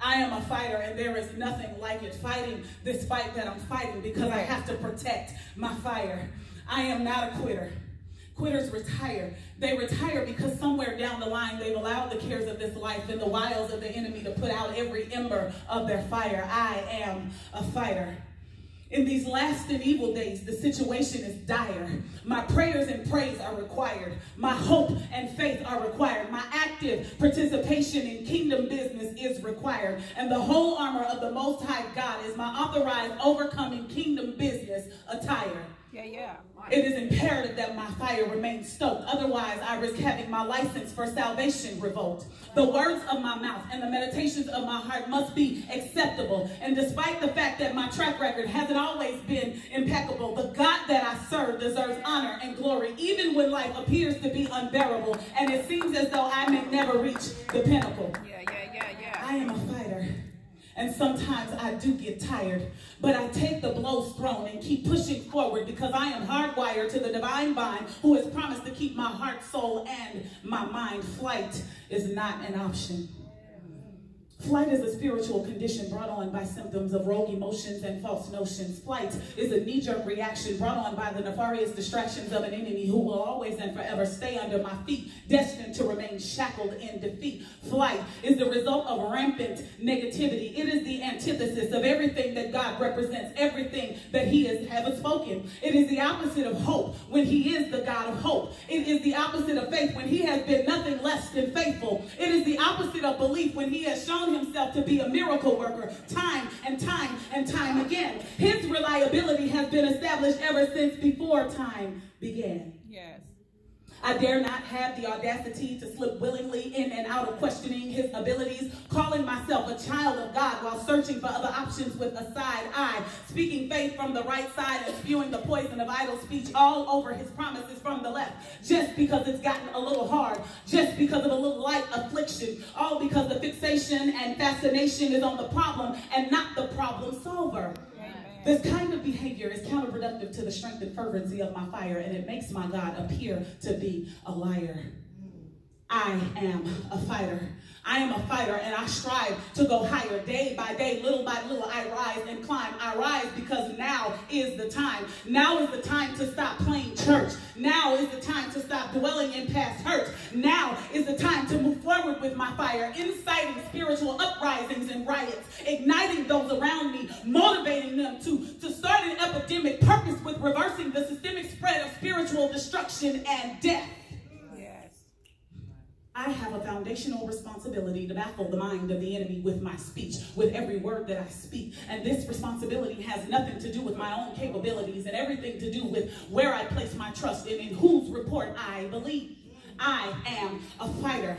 I am a fighter, and there is nothing like it, fighting this fight that I'm fighting, because I have to protect my fire. I am not a quitter. Quitters retire. They retire because somewhere down the line they've allowed the cares of this life and the wiles of the enemy to put out every ember of their fire. I am a fighter. In these last and evil days, the situation is dire. My prayers and praise are required. My hope and faith are required. My active participation in kingdom business is required. And the whole armor of the Most High God is my authorized overcoming kingdom business attire. It is imperative that my fire remains stoked. Otherwise, I risk having my license for salvation revoked. The words of my mouth and the meditations of my heart must be acceptable. And despite the fact that my track record hasn't always been impeccable, the God that I serve deserves honor and glory, even when life appears to be unbearable and it seems as though I may never reach the pinnacle. I am a fighter. And sometimes I do get tired, but I take the blows thrown and keep pushing forward because I am hardwired to the divine vine who has promised to keep my heart, soul, and my mind. Flight is not an option. Flight is a spiritual condition brought on by symptoms of rogue emotions and false notions. Flight is a knee-jerk reaction brought on by the nefarious distractions of an enemy who will always and forever stay under my feet, destined to remain shackled in defeat. Flight is the result of rampant negativity. It is the antithesis of everything that God represents, everything that he has spoken. It is the opposite of hope when he is the God of hope. It is the opposite of faith when he has been nothing less than faithful. It is the opposite of belief when he has shown himself to be a miracle worker time and time and time again. His reliability has been established ever since before time began. I dare not have the audacity to slip willingly in and out of questioning his abilities, calling myself a child of God while searching for other options with a side eye, speaking faith from the right side and spewing the poison of idle speech all over his promises from the left, just because it's gotten a little hard, just because of a little light affliction, all because the fixation and fascination is on the problem and not the problem solver. This kind of behavior is counterproductive to the strength and fervency of my fire, and it makes my God appear to be a liar. I am a fighter. I am a fighter, and I strive to go higher day by day, little by little. I rise and climb. I rise because now is the time. Now is the time to stop playing church. Now is the time to stop dwelling in past hurt. Now is the time to move forward with my fire, inciting spiritual uprisings and riots, igniting those around me, motivating them to start an epidemic purpose with reversing the systemic spread of spiritual destruction and death. I have a foundational responsibility to baffle the mind of the enemy with my speech, with every word that I speak. And this responsibility has nothing to do with my own capabilities and everything to do with where I place my trust and in whose report I believe. I am a fighter.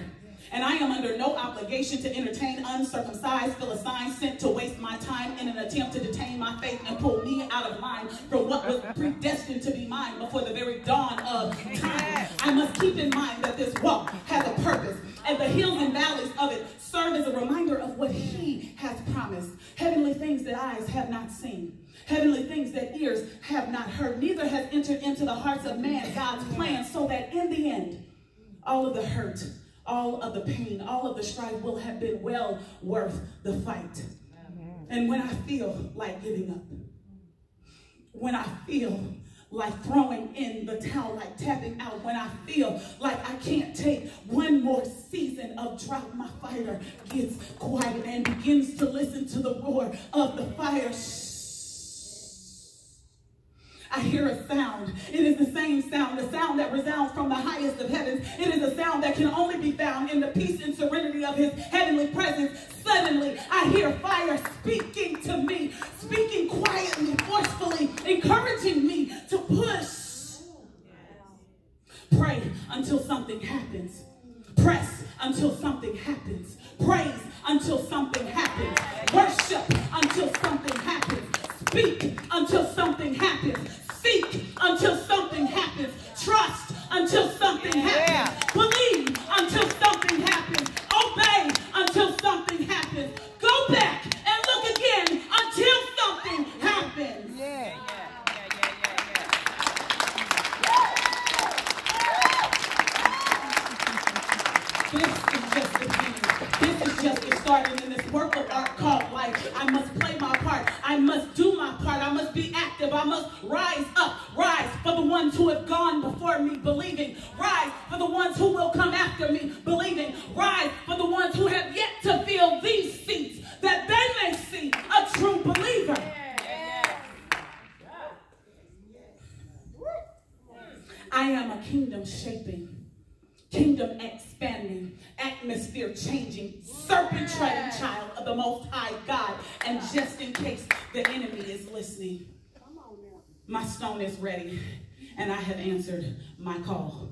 And I am under no obligation to entertain uncircumcised Philistines sent to waste my time in an attempt to detain my faith and pull me out of line from what was predestined to be mine before the very dawn of time. I must keep in mind that this walk has a purpose, and the hills and valleys of it serve as a reminder of what he has promised. Heavenly things that eyes have not seen, heavenly things that ears have not heard, neither has entered into the hearts of man God's plan, so that in the end, all of the hurt, all of the pain, all of the strife will have been well worth the fight. And when I feel like giving up, when I feel like throwing in the towel, like tapping out, when I feel like I can't take one more season of drought, my fire gets quiet and begins to listen to the roar of the fire. I hear a sound. It is the same sound, the sound that resounds from the highest of heavens. It is a sound that can only be found in the peace and serenity of his heavenly presence. Suddenly, I hear fire speaking to me, speaking quietly, forcefully, encouraging me to push. Pray until something happens. Press until something happens. Praise until something happens. Worship until something happens. Speak until something happens. Seek until something happens. Trust until something happens. Believe until something happens. Obey until something happens. Go back and look again until something happens. This is just the beginning. This is just the starting in this this work of art called life. I must play my part. I must do my part. I must be active. I must rise up. Rise for the ones who have gone before me, believing. Rise for the ones who will come after me, believing. Rise for the ones who have yet to fill these seats, that they may see a true believer. I am a kingdom shaping, kingdom expanding, atmosphere changing, serpent treading child of the Most High God. And just in case the enemy is listening, my stone is ready and I have answered my call.